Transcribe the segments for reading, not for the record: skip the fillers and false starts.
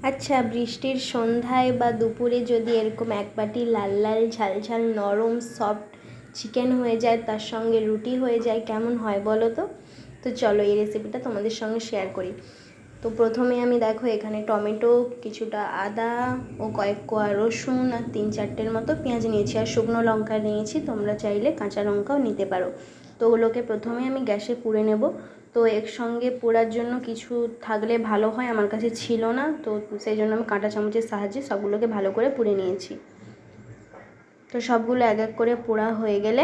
আচ্ছা, বৃষ্টির সন্ধ্যায় বা দুপুরে যদি এরকম এক বাটি লাল লাল ঝাল ঝাল নরম সফট চিকেন হয়ে যায়, তার সঙ্গে রুটি হয়ে যায়, কেমন হয় বলো তো? তো চলো এই রেসিপিটা তোমাদের সঙ্গে শেয়ার করি। তো প্রথমে আমি দেখো এখানে টমেটো, কিছুটা আদা ও কয়েক কোয়া রসুন আর 3-4টের মতো পেঁয়াজ নিয়েছি, আর শুকনো লঙ্কা নিয়েছি, তোমরা চাইলে কাঁচা লঙ্কাও নিতে পারো। তো ওগুলোকে প্রথমে আমি গ্যাসে পুড়ে নেব। তো একসঙ্গে পোড়ার জন্য কিছু থাকলে ভালো হয়, আমার কাছে ছিল না, তো সেই জন্য আমি কাঁটা চামচের সাহায্যে সবগুলোকে ভালো করে পুড়ে নিয়েছি। তো সবগুলো এক এক করে পোড়া হয়ে গেলে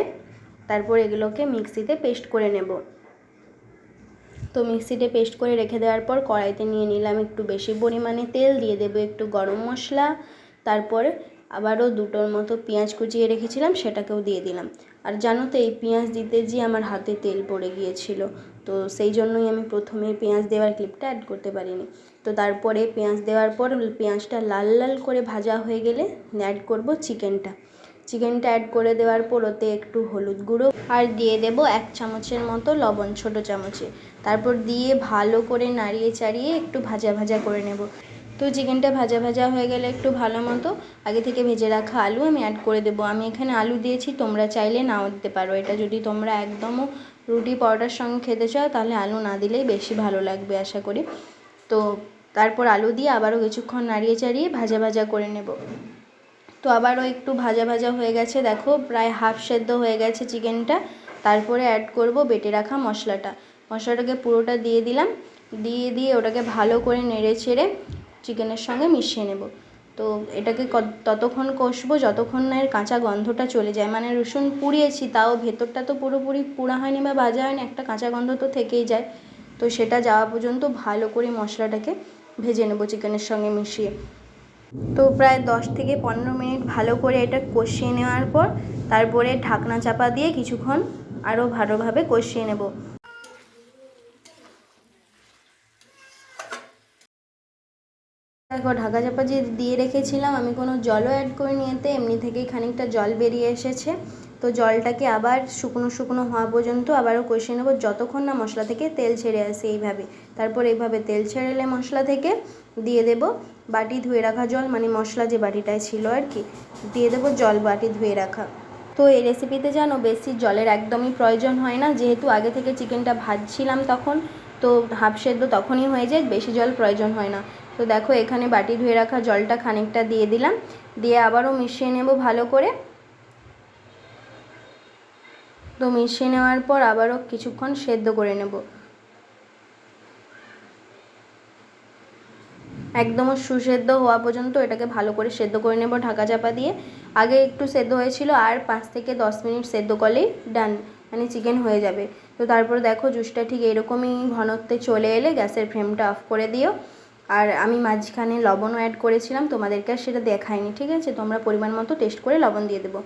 তারপর এগুলোকে মিক্সিতে পেস্ট করে নেব। তো মিক্সিতে পেস্ট করে রেখে দেওয়ার পর কড়াইতে নিয়ে নিলাম একটু বেশি পরিমাণে তেল, দিয়ে দেবো একটু গরম মশলা, তারপরে আবারও 2টোর মতো পেঁয়াজ কুচিয়ে রেখেছিলাম সেটাকেও দিয়ে দিলাম। আর জানো তো, এই পেঁয়াজ দিতে গিয়ে আমার হাতে তেল পড়ে গিয়েছিল, তো সেই জন্যই আমি প্রথমে পেঁয়াজ দেওয়ার ক্লিপটা অ্যাড করতে পারিনি। তো তারপরে পেঁয়াজ দেওয়ার পর পেঁয়াজটা লাল লাল করে ভাজা হয়ে গেলে অ্যাড করব চিকেনটা অ্যাড করে দেওয়ার পর ওতে একটু হলুদ গুঁড়ো আর দিয়ে দেব 1 চামচের মতো লবণ, ছোটো চামচে। তারপর দিয়ে ভালো করে নাড়িয়ে চাড়িয়ে একটু ভাজা ভাজা করে নেব। তো চিকেনটা ভাজা ভাজা হয়ে গেলে একটু ভালো মতো আগে থেকে ভেজে রাখা আলু আমি অ্যাড করে দেবো। আমি এখানে আলু দিয়েছি, তোমরা চাইলে নাও দিতে পারো। এটা যদি তোমরা একদমও রুটি পরোটার সঙ্গে খেতে চাও তাহলে আলু না দিলেই বেশি ভালো লাগবে আশা করি। তো তারপর আলু দিয়ে আবারও কিছুক্ষণ নাড়িয়ে চাড়িয়ে ভাজা ভাজা করে নেব। তো আবারও একটু ভাজা ভাজা হয়ে গেছে, দেখো প্রায় হাফ সেদ্ধ হয়ে গেছে চিকেনটা। তারপরে অ্যাড করব বেটে রাখা মশলাটাকে পুরোটা দিয়ে দিলাম, দিয়ে ওটাকে ভালো করে নেড়ে চেড়ে চিকেনের সঙ্গে মিশিয়ে নেব। তো এটাকে ততক্ষণ কষবো যতক্ষণ না এর কাঁচা গন্ধটা চলে যায়। মানে রসুন পুড়িয়েছি, তাও ভেতরটা তো পুরোপুরি পোড়া হয়নি বা ভাজা হয়নি, একটা কাঁচা গন্ধ তো থেকেই যায়। তো সেটা যাওয়া পর্যন্ত ভালো করে মশলাটাকে ভেজে নেব চিকেনের সঙ্গে মিশিয়ে। তো প্রায় 10 থেকে 15 মিনিট ভালো করে এটা কষিয়ে নেওয়ার পর তারপরে ঢাকনা চাপা দিয়ে কিছুক্ষণ আরও ভালোভাবে কষিয়ে নেব। দেখো ঢাকা চাপা যে দিয়ে রেখেছিলাম, আমি কোনো জলও অ্যাড করিনি এতে, এমনি থেকেই খানিকটা জল বেরিয়ে এসেছে। তো জলটাকে আবার শুকনো শুকনো হওয়া পর্যন্ত আবারও কষিয়ে নেব, যতক্ষণ না মশলা থেকে তেল ছেড়ে আসে এইভাবে। তারপর এইভাবে তেল ছেড়ে এলে মশলা থেকে দিয়ে দেব বাটি ধুয়ে রাখা জল, মানে মশলা যে বাটিটায় ছিল আর কি, দিয়ে দেবো জল বাটি ধুয়ে রাখা। তো এই রেসিপিতে জানো বেশি জলের একদমই প্রয়োজন হয় না, যেহেতু আগে থেকে চিকেনটা ভাজছিলাম তখন, তো হাফ সেদ্ধ তখনই হয়ে যায়, বেশি জল প্রয়োজন হয় না। তো দেখো এখানে বাটি ধুয়ে রাখা জলটা খানিকটা দিয়ে দিলাম, দিয়ে আবারও মিশিয়ে নেব ভালো করে। তো মিশিয়ে নেওয়ার পর আবারও কিছুক্ষণ সেদ্ধ করে নেব, একদম সুসেদ্ধ হওয়া পর্যন্ত এটাকে ভালো করে সেদ্ধ করে নেব ঢাকা চাপা দিয়ে। আগে একটু সেদ্ধ হয়েছিল, আর 5 থেকে 10 মিনিট সেদ্ধ করলেই ডান, মানে চিকেন হয়ে যাবে। তো তারপর দেখো জুসটা ঠিক এরকমই ঘনত্বে চলে এলে গ্যাসের ফ্লেমটা অফ করে দিও। আর আমি মাঝখানে লবণও অ্যাড করেছিলাম, তোমাদেরকে আর সেটা দেখাইনি, ঠিক আছে? তোমরা পরিমাণ মতো টেস্ট করে লবণ দিয়ে দেবো।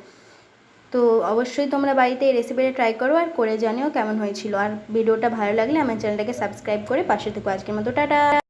তো অবশ্যই তোমরা বাড়িতে এই রেসিপিটা ট্রাই করো আর করে জানিও কেমন হয়েছিল। আর ভিডিওটা ভালো লাগলে আমার চ্যানেলটাকে সাবস্ক্রাইব করে পাশে থেকো। আজকের মতো টাটা।